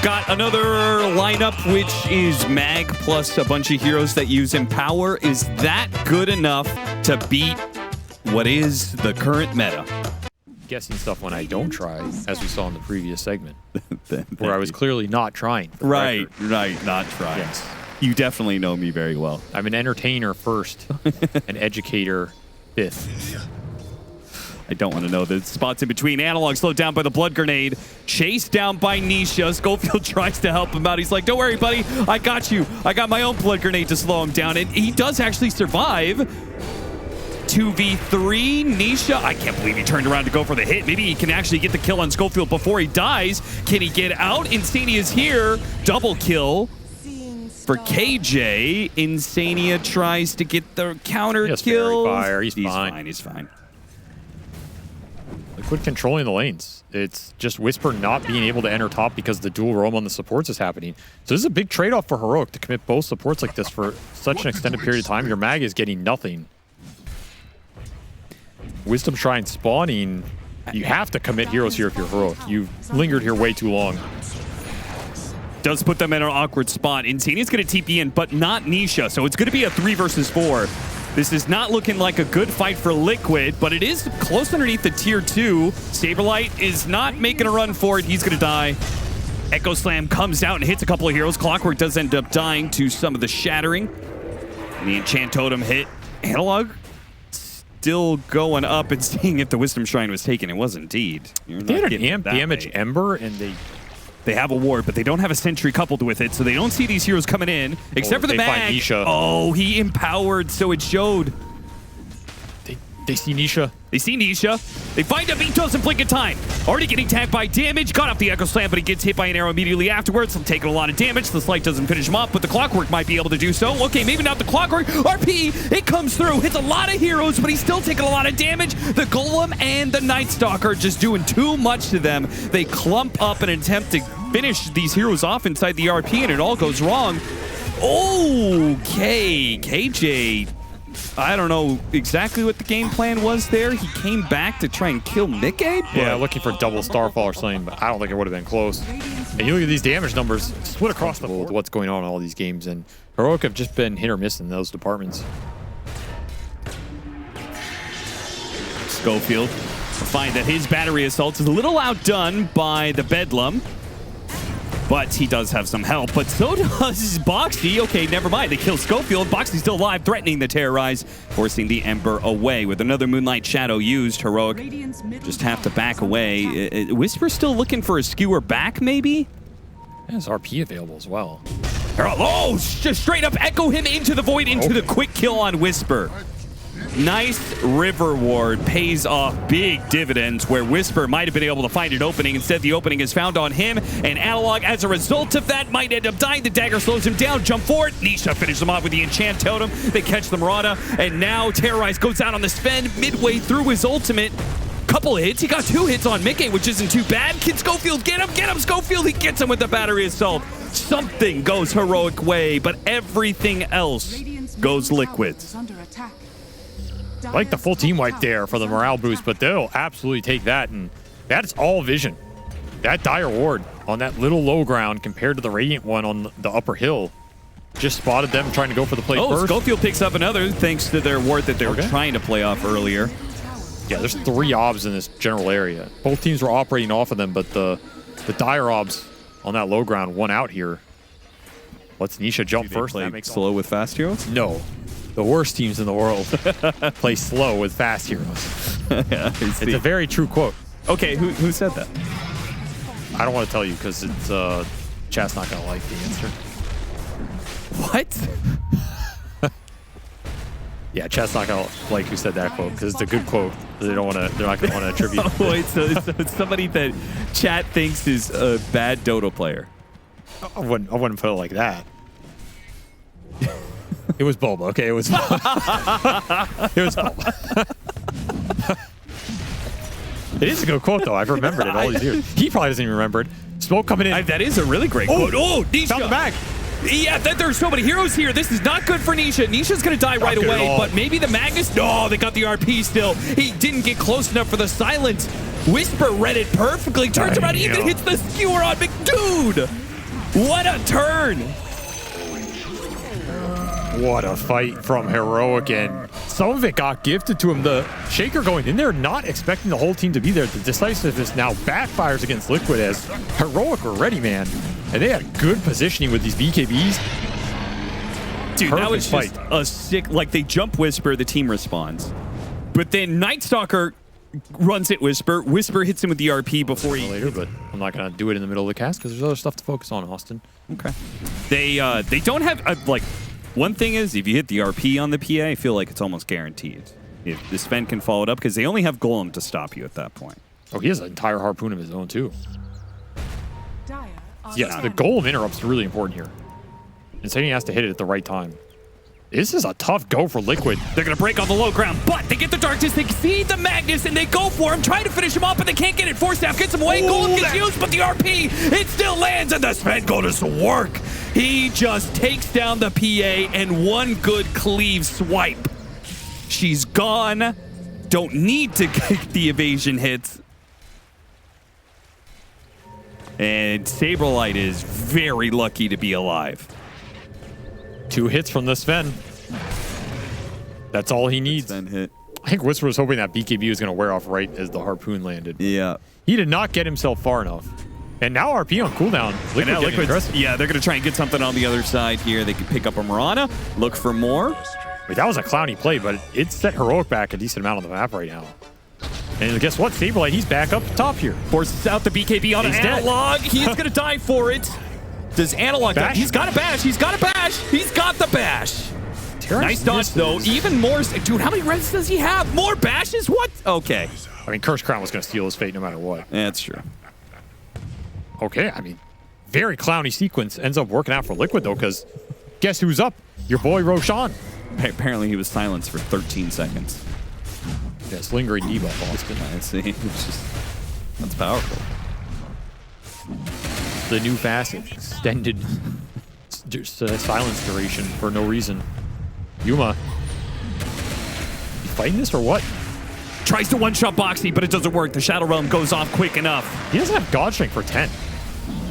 got another lineup, which is Mag plus a bunch of heroes that use Empower. Is that good enough to beat what is the current meta? Guessing stuff when I don't try, as we saw in the previous segment, where I was clearly not trying. Right, not trying. Yes. You definitely know me very well. I'm an entertainer first, an educator fifth. I don't want to know the spots in between. Analog slowed down by the blood grenade. Chased down by Nisha. Schofield tries to help him out. He's like, don't worry, buddy. I got you. I got my own blood grenade to slow him down. And he does actually survive. 2v3. Nisha. I can't believe he turned around to go for the hit. Maybe he can actually get the kill on Schofield before he dies. Can he get out? Insania is here. Double kill for KJ. Insania tries to get the counter kill. He's fine. He's fine. Liquid controlling the lanes. It's just Whisper not being able to enter top because the dual roam on the supports is happening. So this is a big trade-off for Heroic to commit both supports like this for such an extended period of time. Your mag is getting nothing. Wisdom Shrine spawning. You have to commit heroes here if you're Heroic. You've lingered here way too long. Does put them in an awkward spot. Insania's going to TP in, but not Nisha. So it's going to be a 3 versus 4. This is not looking like a good fight for Liquid, but it is close underneath the tier 2. Saberlight is not making a run for it. He's going to die. Echo Slam comes out and hits a couple of heroes. Clockwork does end up dying to some of the shattering. And the Enchant Totem hit. Analog still going up and seeing if the Wisdom Shrine was taken. It was indeed. They had an amp damage Ember, and they have a ward, but they don't have a sentry coupled with it, so they don't see these heroes coming in, except for the mag. Find Nisha. Oh, he empowered, so it showed. They see Nisha. They see Nisha. They find him. He doesn't blink in time. Already getting tagged by damage. Got off the Echo Slam, but he gets hit by an arrow immediately afterwards. I'm taking a lot of damage. The Slight doesn't finish him off, but the Clockwork might be able to do so. Okay, maybe not the Clockwork. RP, it comes through. Hits a lot of heroes, but he's still taking a lot of damage. The Golem and the Night Stalker just doing too much to them. They clump up and attempt to finish these heroes off inside the RP, and it all goes wrong. Okay, KJ. I don't know exactly what the game plan was there. He came back to try and kill Mickey. Yeah, looking for double Starfall or something, but I don't think it would have been close. And you look at these damage numbers, split across the board. What's going on in all these games, and Heroic have just been hit or miss in those departments. Schofield will find that his battery assault is a little outdone by the Bedlam. But he does have some help, but so does Boxy. Okay, never mind. They kill Schofield. Boxy's still alive, threatening the Terrorize, forcing the Ember away. With another Moonlight Shadow used, Heroic just have to back away. Whisper still looking for a skewer back, maybe? There's RP available as well. Oh, just straight up echo him into the void, into the quick kill on Whisper. Nice River Ward pays off big dividends where Whisper might have been able to find an opening. Instead, the opening is found on him, and Analog, as a result of that, might end up dying. The dagger slows him down. Jump forward. Nisha finishes him off with the Enchant Totem. They catch the Marauder, and now Terrorize goes out on the Sven midway through his ultimate. Couple of hits. He got 2 hits on Mickey, which isn't too bad. Can Schofield get him, Schofield. He gets him with the battery assault. Something goes Heroic way, but everything else goes Liquid. I like the full team wipe there for the morale boost, but they'll absolutely take that, and that's all vision. That Dire Ward on that little low ground compared to the Radiant one on the upper hill just spotted them trying to go for the play first. Schofield picks up another thanks to their ward that they were trying to play off earlier. Yeah, there's 3 obs in this general area. Both teams were operating off of them, but the Dire obs on that low ground won out here. Let's Nisha jump first. That makes slow with fast heroes? No. The worst teams in the world play slow with fast heroes. Yeah, it's a very true quote. Okay, who said that? I don't want to tell you because it's chat's not gonna like the answer. What? Yeah, chat's not gonna like who said that quote because it's a good quote. They don't want to. They're not gonna want to attribute. Oh, it's somebody that chat thinks is a bad Dota player. I wouldn't put it like that. It was Bulba, okay? It was Bulba. It was Bulba. It is a good quote, though. I've remembered it all these years. He probably doesn't even remember it. Smoke coming in. That is a really great quote. Oh, Nisha. Found the bag. Yeah, there's so many heroes here. This is not good for Nisha. Nisha's going to die right away, but maybe the Magnus. No, they got the RP still. He didn't get close enough for the silence. Whisper read it perfectly. Turns around, even hits the skewer on McDude. What a turn! What a fight from Heroic, and some of it got gifted to him. The Shaker going in there, not expecting the whole team to be there. The decisiveness now backfires against Liquid as Heroic were ready, man. And they had good positioning with these BKBs. Dude, Perfect that was just fight. a sick, like they jump Whisper, the team responds. But then Night Stalker runs at Whisper. Whisper hits him with the RP before he... Later, but I'm not going to do it in the middle of the cast because there's other stuff to focus on, Austin. Okay. They don't have, like... One thing is, if you hit the RP on the PA, I feel like it's almost guaranteed. If the Sven can follow it up, because they only have Golem to stop you at that point. Oh, he has an entire harpoon of his own, too. Yes, the Golem interrupt's really important here. Insane has to hit it at the right time. This is a tough go for Liquid. They're going to break on the low ground, but they get the Darkness, they see the Magnus, and they go for him, trying to finish him off, but they can't get it. Force Staff gets him away, Golem gets used, but the RP, it still lands, and the Sven goes to work. He just takes down the PA, and one good cleave swipe. She's gone. Don't need to kick the evasion hits. And Saberlight is very lucky to be alive. 2 hits from the Sven. That's all he needs. Sven hit. I think Whisper was hoping that BKB was going to wear off right as the harpoon landed. Yeah. He did not get himself far enough. And now RP on cooldown. Liquid And now getting aggressive. yeah, they're going to try and get something on the other side here. They can pick up a Mirana, look for more. Wait, that was a clowny play, but it set Heroic back a decent amount on the map right now. And guess what? Saberlight, he's back up top here. Forces out the BKB on an Analog. He's going to die for it. Does Analog die? He's got a bash. He's got a bash. He's got the bash. Nice dodge, though. Even more. Dude, how many reds does he have? More bashes? What? Okay. I mean, Curse Crown was going to steal his fate no matter what. That's true. Okay, I mean, very clowny sequence. Ends up working out for Liquid, though, because guess who's up? Your boy Roshan. Apparently, he was silenced for 13 seconds. Yes, lingering debuff, Austin. I see. It's just, that's powerful. The new facet, extended silence duration for no reason. Yuma, you fighting this or what? Tries to one-shot Boxy, but it doesn't work. The Shadow Realm goes off quick enough. He doesn't have God Strength for 10.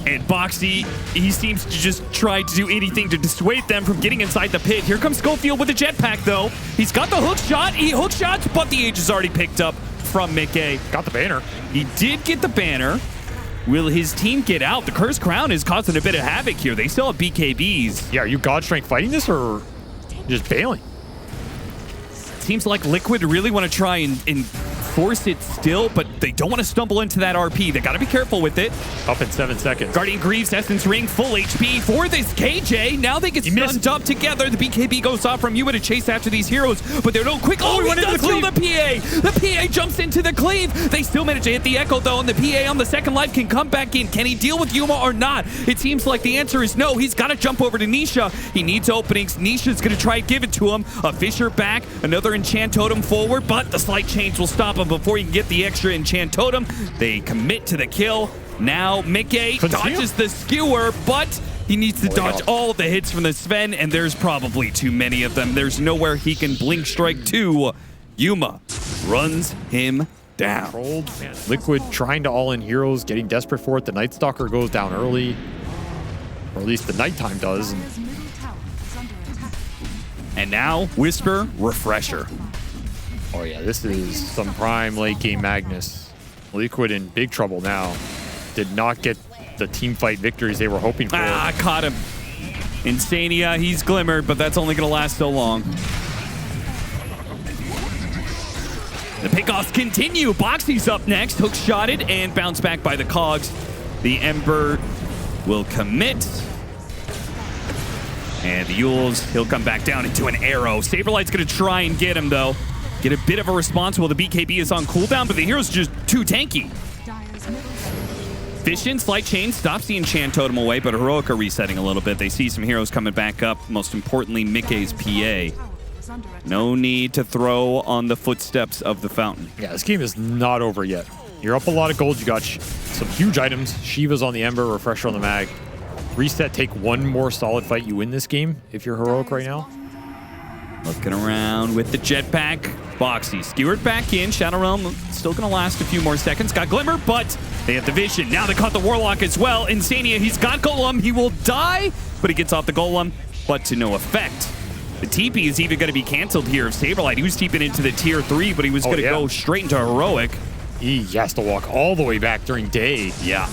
And Boxy, he seems to just try to do anything to dissuade them from getting inside the pit. Here comes Schofield with a jetpack, though. He's got the hook shot. He hook shots, but the Age is already picked up from Mickey. Got the banner. He did get the banner. Will his team get out? The Cursed Crown is causing a bit of havoc here. They still have BKBs. Yeah, are you God Strength fighting this or just bailing? Seems like Liquid really want to try and force it still, but they don't want to stumble into that RP. They got to be careful with it. Up in 7 seconds. Guardian Greaves, Essence Ring, full HP for this KJ. Now they get stunned up together. The BKB goes off from Yuma to chase after these heroes, but they're no quick. Oh, he does kill the PA. The PA jumps into the cleave. They still manage to hit the Echo, though, and the PA on the second life can come back in. Can he deal with Yuma or not? It seems like the answer is no. He's got to jump over to Nisha. He needs openings. Nisha's going to try and give it to him. A Fissure back, another Enchant Totem forward, but the slight change will stop him before he can get the extra Enchant Totem. They commit to the kill. Now Mickey dodges the skewer, but he needs to dodge all the hits from the Sven, and there's probably too many of them. There's nowhere he can blink strike to. Yuma runs him down. Controlled. Liquid trying to all-in heroes, getting desperate for it. The Night Stalker goes down early, or at least the nighttime does. And now Whisper Refresher. Oh yeah, this is some prime late game Magnus. Liquid in big trouble now. Did not get the team fight victories they were hoping for. Ah, caught him. Insania, he's glimmered, but that's only going to last so long. The pickoffs continue. Boxy's up next. Hook shotted and bounced back by the Cogs. The Ember will commit. And the Yules, he'll come back down into an arrow. Saberlight's going to try and get him, though. Get a bit of a response while the BKB is on cooldown, but the hero's just too tanky. Vision, Slight Chain stops the Enchant Totem away, but Heroic are resetting a little bit. They see some heroes coming back up. Most importantly, Mickey's PA. No need to throw on the footsteps of the fountain. Yeah, this game is not over yet. You're up a lot of gold. You got some huge items. Shiva's on the Ember, Refresher on the Mag. Reset, take one more solid fight. You win this game if you're Heroic right now. Looking around with the jetpack. Boxy skewered back in. Shadow Realm still going to last a few more seconds. Got Glimmer, but they have the vision. Now they caught the Warlock as well. Insania, he's got Golem. He will die, but he gets off the Golem, but to no effect. The TP is even going to be canceled here of Saberlight. He was TPing into the tier 3, but he was going to go straight into Heroic. He has to walk all the way back during day. Yeah.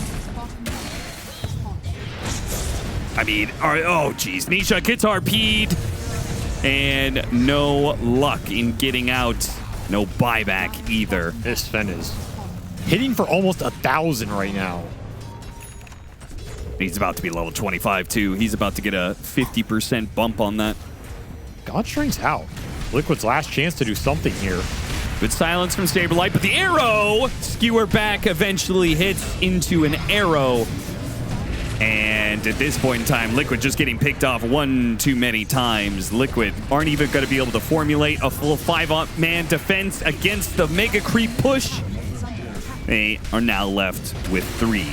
I mean, oh, geez. Nisha gets RP'd. And no luck in getting out. No buyback either. This Sven is hitting for almost 1,000 right now. He's about to be level 25 too. He's about to get a 50% bump on that. Godstring's out. Liquid's last chance to do something here. Good silence from Saberlight, but the arrow! Skewer back eventually hits into an arrow. And at this point in time, Liquid just getting picked off one too many times. Liquid aren't even going to be able to formulate a full 5-man defense against the Mega Creep push. They are now left with 3.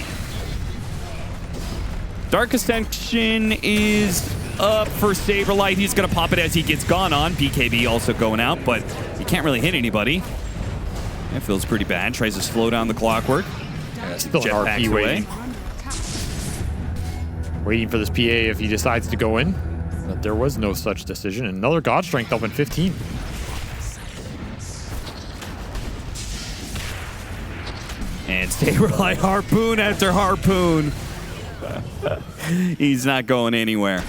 Dark Ascension is up for Saberlight. He's going to pop it as he gets gone on. BKB also going out, but he can't really hit anybody. That feels pretty bad. Tries to slow down the clockwork. Yeah, still an RP waiting. Waiting for this PA if he decides to go in. But there was no such decision. Another God Strength up in 15. And Saberlight harpoon after harpoon. He's not going anywhere.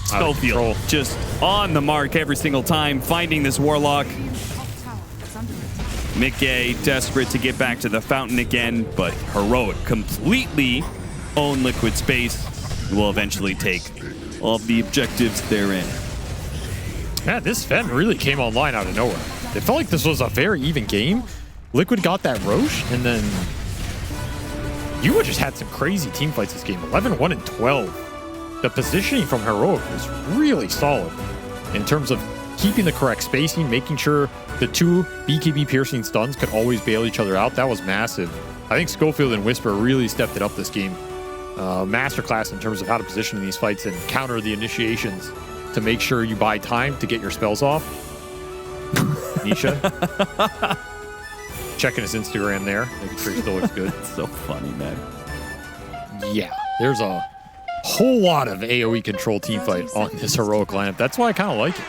Schofield just on the mark every single time, finding this Warlock. Mickey desperate to get back to the fountain again, but Heroic completely own Liquid space. Will eventually take all of the objectives therein. Man, this Sven really came online out of nowhere. It felt like this was a very even game. Liquid got that Roche, and then Yua just had some crazy team fights this game. 11-1 and 12. The positioning from Heroic was really solid in terms of keeping the correct spacing, making sure the 2 BKB piercing stuns could always bail each other out. That was massive. I think Schofield and Whisper really stepped it up this game. Masterclass in terms of how to position in these fights and counter the initiations to make sure you buy time to get your spells off. Nisha. Checking his Instagram there. Making sure he still looks good. It's so funny, man. Yeah, there's a whole lot of AoE control team fight on this Heroic lineup. That's why I kind of like it.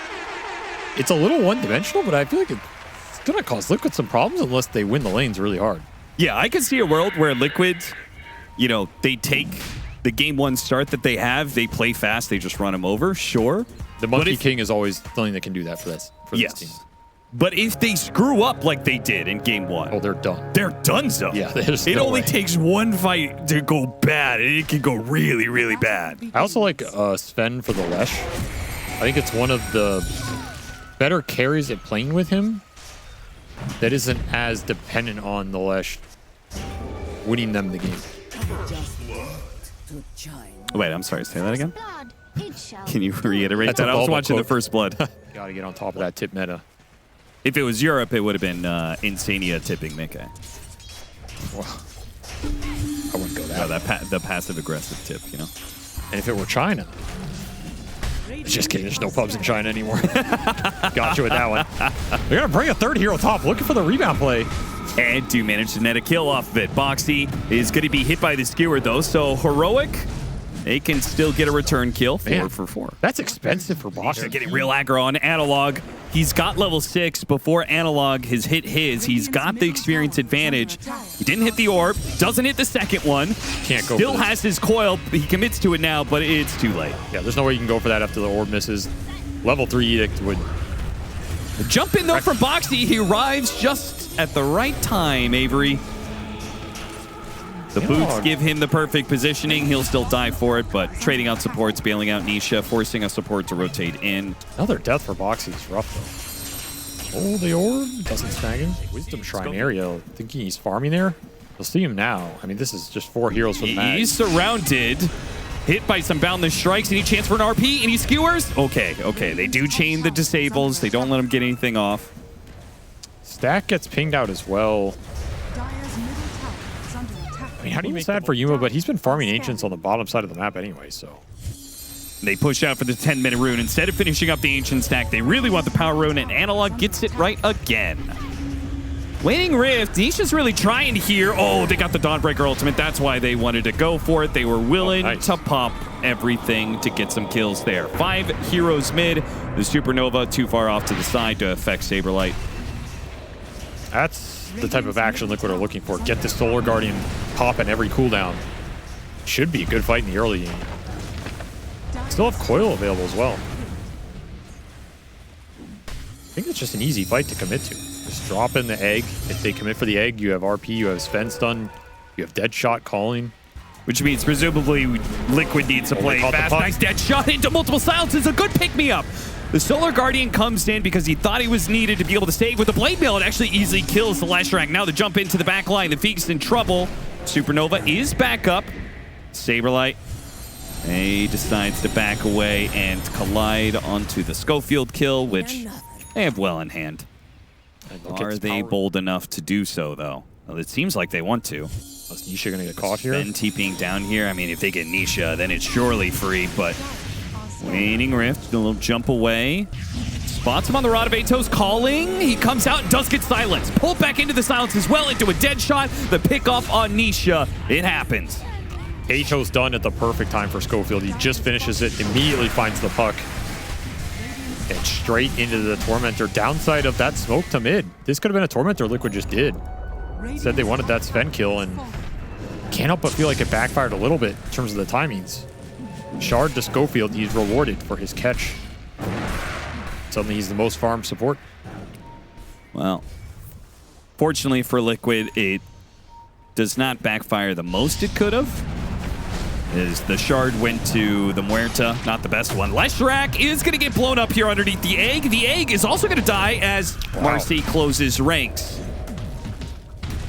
It's a little one-dimensional, but I feel like it's going to cause Liquid some problems unless they win the lanes really hard. Yeah, I could see a world where Liquid, you know, they take the game 1 start that they have, they play fast, they just run them over, sure. The Monkey King is always something that can do that for this team. But if they screw up like they did in game 1, oh, they're done. They're donezo. Yeah, it only takes one fight to go bad, and it can go really, really bad. I also like Sven for the Lesh. I think it's one of the better carries at playing with him that isn't as dependent on the Lesh winning them the game. Wait, I'm sorry, say that again? Can you reiterate that? I was watching the First Blood. Gotta get on top of that tip meta. If it was Europe, it would have been Insania tipping Mickey. Well, I wouldn't go that. No, the passive-aggressive tip, you know? And if it were China... Just kidding, there's no pubs in China anymore. Got you with that one. They're going to bring a 3rd hero top, looking for the rebound play. And do manage to net a kill off of it. Boxy is going to be hit by the skewer, though, so Heroic, they can still get a return kill. 4 for 4. That's expensive for Boxy. They're getting real aggro on Analog. He's got level 6 before Analog has hit his. He's got the experience advantage. He didn't hit the orb, doesn't hit the second one. Can't go. Still has his coil. He commits to it now, but it's too late. Yeah, there's no way you can go for that after the orb misses. Level 3 Edict would... Jump in, though, from Boxy. He arrives just at the right time, Avery. The boots give him the perfect positioning. He'll still die for it, but trading out supports, bailing out Nisha, forcing a support to rotate in. Another death for Boxy is rough, though. Oh, the orb doesn't snag him. Wisdom Shrine area, thinking he's farming there. You'll see him now. I mean, this is just 4 heroes for the mag. He's surrounded, hit by some boundless strikes. Any chance for an RP? Any skewers? Okay. They do chain the disables. They don't let him get anything off. Stack gets pinged out as well. I mean, how do you make sad for Yuma? But he's been farming Ancients on the bottom side of the map anyway, so. They push out for the 10-minute rune. Instead of finishing up the ancient stack, they really want the power rune, and Analog gets it right again. Waning Rift, Nisha's really trying here. Oh, they got the Dawnbreaker ultimate. That's why they wanted to go for it. They were willing to pop everything to get some kills there. 5 heroes mid. The Supernova too far off to the side to affect Saberlight. That's the type of action Liquid are looking for. Get the Solar Guardian popping every cooldown. Should be a good fight in the early game. Still have Coil available as well. I think it's just an easy fight to commit to. Just drop in the egg. If they commit for the egg, you have RP, you have Sven stun, you have Deadshot calling. Which means presumably Liquid needs to play fast. Nice Deadshot into multiple silences. A good pick-me-up. The Solar Guardian comes in because he thought he was needed to be able to save with the Blade Mail. It actually easily kills the Leshrac. Now the jump into the back line. The Feek's in trouble. Supernova is back up. Saberlight. He decides to back away and collide onto the Schofield kill, which they have well in hand. Are they bold enough to do so, though? Well, it seems like they want to. Is Nisha going to get caught here? Sven TPing down here. I mean, if they get Nisha, then it's surely free, but Waning Rift, a little jump away. Spots him on the Rod of Atos, calling. He comes out and does get silenced. Pulled back into the silence as well, into a dead shot. The pick off on Nisha. It happens. Atos done at the perfect time for Schofield. He just finishes it, immediately finds the puck. And straight into the Tormentor. Downside of that smoke to mid. This could have been a Tormentor Liquid just did. Said they wanted that Sven kill, and can't help but feel like it backfired a little bit in terms of the timings. Shard to Schofield, he's rewarded for his catch. Suddenly he's the most farmed support. Well, fortunately for Liquid, it does not backfire the most it could have. As the Shard went to the Muerta, not the best one. Leshrac is going to get blown up here underneath the egg. The egg is also going to die as Marcy closes ranks.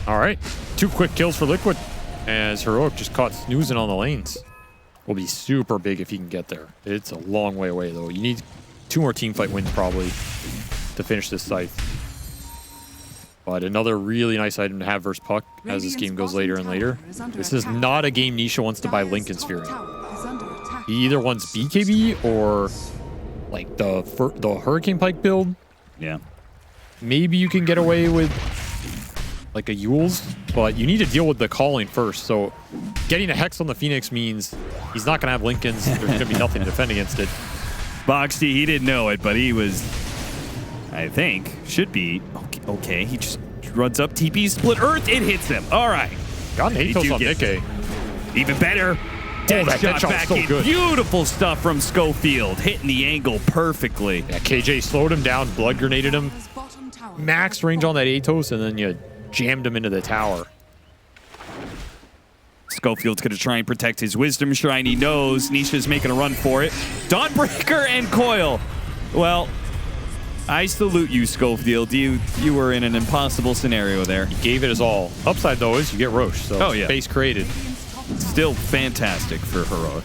All right, 2 quick kills for Liquid as Heroic just caught snoozing on the lanes. Will be super big if he can get there. It's a long way away, though. You need 2 more teamfight wins probably to finish this Scythe. But another really nice item to have versus Puck as this game goes later and later. This is not a game Nisha wants to buy Linken's Fury. He either wants BKB or like the Hurricane Pike build. Yeah. Maybe you can get away with like a Yule's, but you need to deal with the calling first. So getting a Hex on the Phoenix means he's not going to have Linken's. There's going to be nothing to defend against it. Boxy, he didn't know it, but he was, I think, should be okay. He just runs up, TP, split earth, it hits him. All right. Got an Atos on Nikkei. Even better. Deadshot back in. Good. Beautiful stuff from Schofield, hitting the angle perfectly. Yeah, KJ slowed him down, blood grenaded him. Max range on that Atos, and then you jammed him into the tower. Schofield's going to try and protect his Wisdom Shrine. He knows Nisha's making a run for it. Dawnbreaker and Coil. Well, I salute you, Schofield. You were in an impossible scenario there. He gave it his all. Upside, though, is you get Roche, so space created. Still fantastic for Heroic.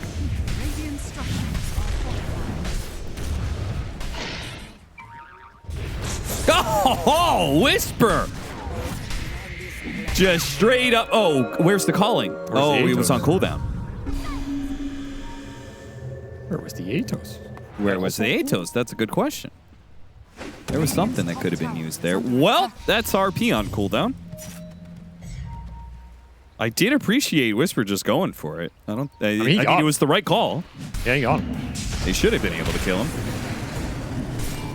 Oh, Whisper! Just straight up. Oh, where's the calling? He was on cooldown. Where was the Atos? Where was the Atos? That's a good question. There was something that could have been used there. Well, that's RP on cooldown. I did appreciate Whisper just going for it. I mean, it was the right call. Yeah, he got him. They should have been able to kill him.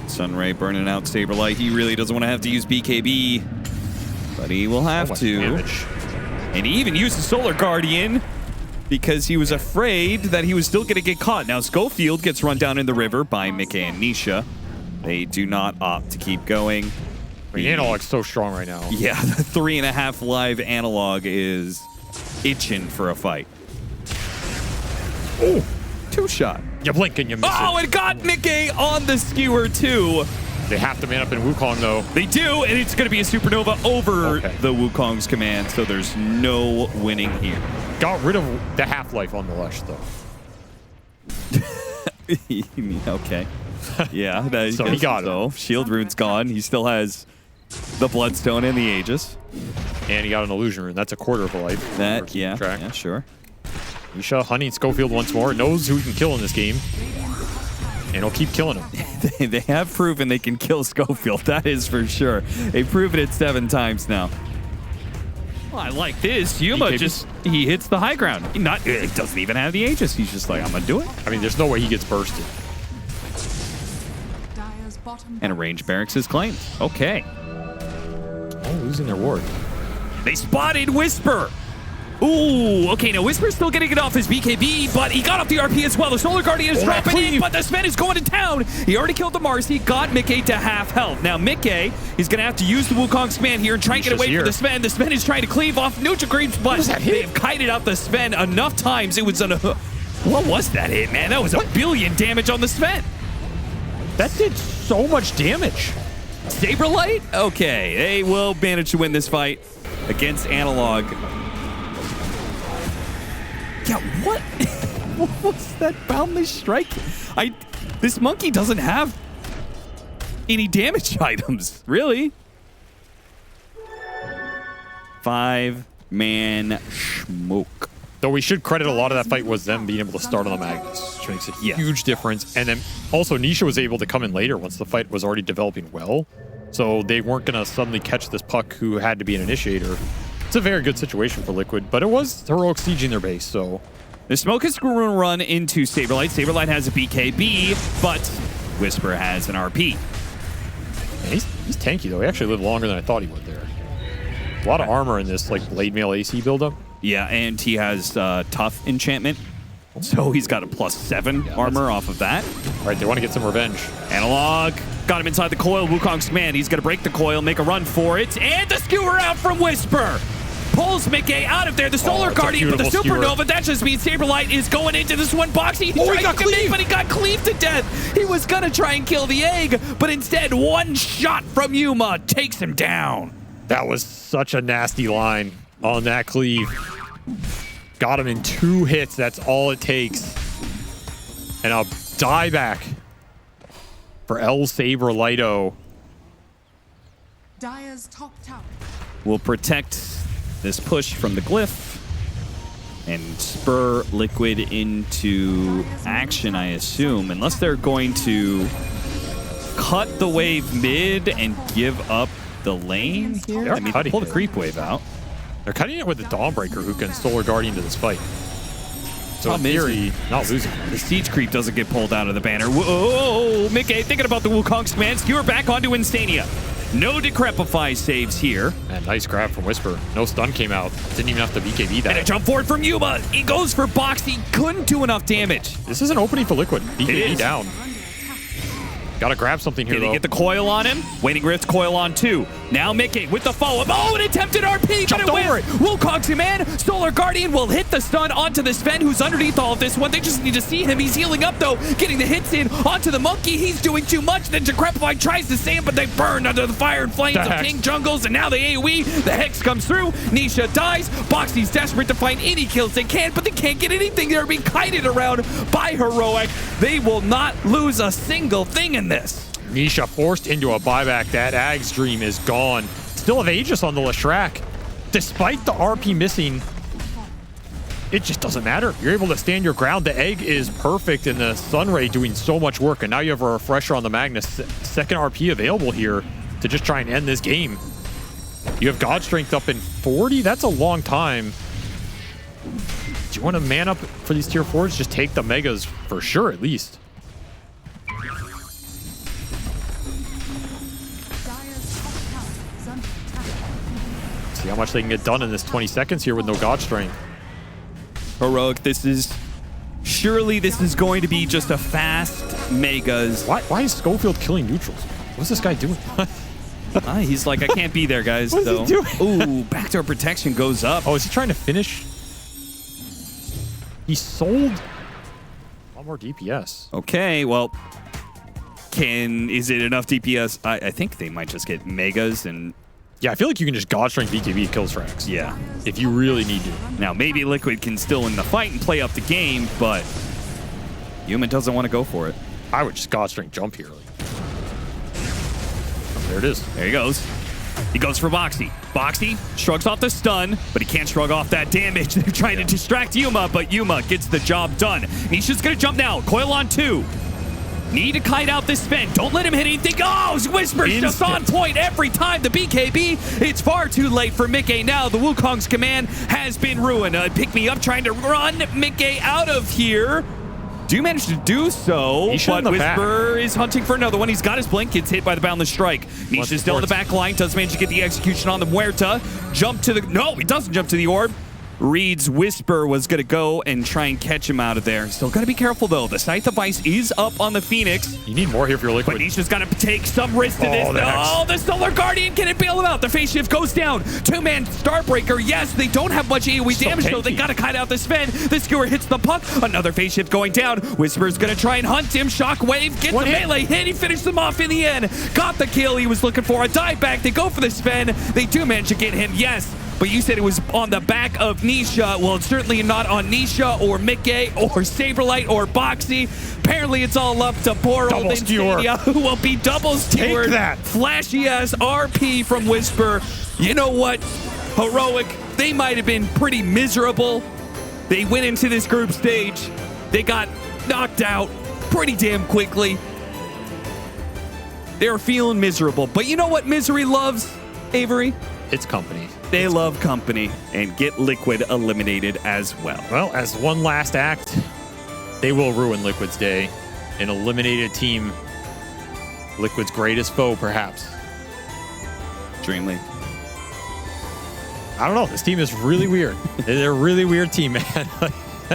Sunray burning out Saberlight. He really doesn't want to have to use BKB, but he will have to. Damage. And he even used the Solar Guardian because he was afraid that he was still going to get caught. Now Schofield gets run down in the river by Mickey and Nisha. They do not opt to keep going. I mean, Analog's so strong right now. Yeah, the 3.5 live Analog is itching for a fight. Oh, 2-shot. You blink and you miss Oh, it got Mickey on the skewer too. They have to man up in Wukong though. They do, and it's going to be a Supernova over the Wukong's command, so there's no winning here. Got rid of the half-life on the Lesh though. Okay. Yeah, so he got it. Shield Rune's gone. He still has the Bloodstone and the Aegis. And he got an Illusion Rune. That's a quarter of a life. Yeah, sure. Nisha hunting Schofield once more. Knows who he can kill in this game. And he'll keep killing him. They have proven they can kill Schofield. That is for sure. They've proven it 7 times now. Well, I like this. Yuma he hits the high ground. He doesn't even have the Aegis. He's just like, I'm going to do it. I mean, there's no way he gets bursted. And a range barracks is claimed. Okay. Oh, losing their ward. They spotted Whisper. Ooh, okay, now Whisper's still getting it off his BKB, but he got off the RP as well. The Solar Guardian is dropping in, but the Sven is going to town. He already killed the Marcy, got Mickey to half health. Now Mickey is going to have to use the Wukong's command here and try and get away from the Sven. The Sven is trying to cleave off neutral creeps, but they have kited out the Sven enough times. It was what was that hit, man? That was a billion damage on the Sven. That did so much damage. Saberlight? Okay, they will manage to win this fight against Analog. Yeah, what? What was that boundless strike? This monkey doesn't have any damage items, really. 5-man smoke. Though we should credit a lot of that fight was them being able to start on the Magnus, which makes a huge difference. And then also Nisha was able to come in later once the fight was already developing well. So they weren't going to suddenly catch this Puck who had to be an initiator. It's a very good situation for Liquid, but it was heroic sieging their base, so. The smoke is going to run into Saberlight. Saberlight has a BKB, but Whisper has an RP. Man, he's tanky, though. He actually lived longer than I thought he would there. A lot of armor in this, like, blade mail AC buildup. Yeah, and he has tough enchantment, so he's got a +7 armor off of that. All right, they want to get some revenge. Analog got him inside the coil. Wukong's command. He's going to break the coil, make a run for it, and the skewer out from Whisper. Pulls Mickey out of there. The Solar Guardian with the Supernova. Skewer. That just means Saberlight is going into this one boxy. He tried to commit, but he got cleaved to death. He was going to try and kill the egg, but instead one shot from Yuma takes him down. That was such a nasty line on that cleave. Got him in 2 hits. That's all it takes. And a dieback for El Saberlighto. Dire's top tower will protect this push from the glyph and spur Liquid into action, I assume, unless they're going to cut the wave mid and give up the lane here. I mean, pull the creep wave out. They're cutting it with the Dawnbreaker, who can Solar Guardian to this fight. So in theory, not losing. The siege creep doesn't get pulled out of the banner. Whoa, Mickey thinking about the Wukong's command. Skewer back onto Insania. No Decrepify saves here. And nice grab from Whisper. No stun came out. Didn't even have to BKB that. And a jump forward from Yuma. He goes for Boxy. Couldn't do enough damage. This is an opening for Liquid. BKB down. Gotta grab something here, Did he get the coil on him? Waiting Rift coil on 2. Now Mickey with the follow-up. Oh, an attempted RP, but it wins. Wukong's command. Solar Guardian will hit the stun onto the Sven, who's underneath all of this one. They just need to see him. He's healing up, though. Getting the hits in onto the monkey. He's doing too much. Then Decrepify tries to save him, but they burn under the fire and flames of King Jungles, and now the AoE. The Hex comes through. Nisha dies. Boxy's desperate to find any kills they can, but they can't get anything. They're being kited around by Heroic. They will not lose a single thing in this. Nisha forced into a buyback. That Ag's dream is gone. Still have Aegis on the Leshrac. Despite the RP missing, it just doesn't matter. You're able to stand your ground. The egg is perfect, and the Sunray doing so much work. And now you have a refresher on the Magnus. Second RP available here to just try and end this game. You have God Strength up in 40. That's a long time. Do you want to man up for these tier 4s? Just take the Megas for sure, at least. See how much they can get done in this 20 seconds here with no God Strength. Heroic, surely this is going to be just a fast Megas. Why is Schofield killing neutrals? What's this guy doing? He's like, I can't be there, guys. What is he doing? Ooh, backdoor protection goes up. Oh, is he trying to finish? He sold a lot more DPS. Okay, well, is it enough DPS? I think they might just get Megas and... Yeah, I feel like you can just God Strength BKB kills Frax. Yeah. If you really need to. Now, maybe Liquid can still win the fight and play up the game, but Human doesn't want to go for it. I would just God Strength jump here. Oh, there it is. There he goes. He goes for Boxy. Boxy shrugs off the stun, but he can't shrug off that damage. They're trying to distract Yuma, but Yuma gets the job done. Nisha's going to jump now. Coil on 2. Need to kite out this spin. Don't let him hit anything. Oh, Whisper's just on point every time. The BKB, it's far too late for Mickey now. The Wukong's command has been ruined. Pick me up trying to run Mickey out of here. Do manage to do so, but Whisper is hunting for another one. He's got his blink, gets hit by the Boundless Strike. Nisha's still in the back line, does manage to get the execution on the Muerta. Jump to the... No, he doesn't jump to the orb. Reed's Whisper was going to go and try and catch him out of there. Still got to be careful, though. The Scythe of Ice is up on the Phoenix. You need more here for your Liquid. But Nisha's got to take some risk to this. Oh, the Solar Guardian, can it bail him out? The phase shift goes down. 2-man Starbreaker. Yes, they don't have much AoE damage, though. They got to kite out the Sven. The skewer hits the puck. Another phase shift going down. Whisper's going to try and hunt him. Shockwave gets the melee hit. He finished them off in the end. Got the kill he was looking for. A dive back. They go for the Sven. They do manage to get him. Yes. But you said it was on the back of Nisha. Well, it's certainly not on Nisha or Mickey or Saberlight or Boxy. Apparently, it's all up to poor old Instadia, who will be double skewered. Take that. Flashy ass RP from Whisper. You know what? Heroic. They might have been pretty miserable. They went into this group stage. They got knocked out pretty damn quickly. They were feeling miserable. But you know what misery loves, Avery? It's company. They love company and get Liquid eliminated as well. Well, as one last act, they will ruin Liquid's day. An eliminated team. Liquid's greatest foe, perhaps. DreamLeague. I don't know. This team is really weird. They're a really weird team, man.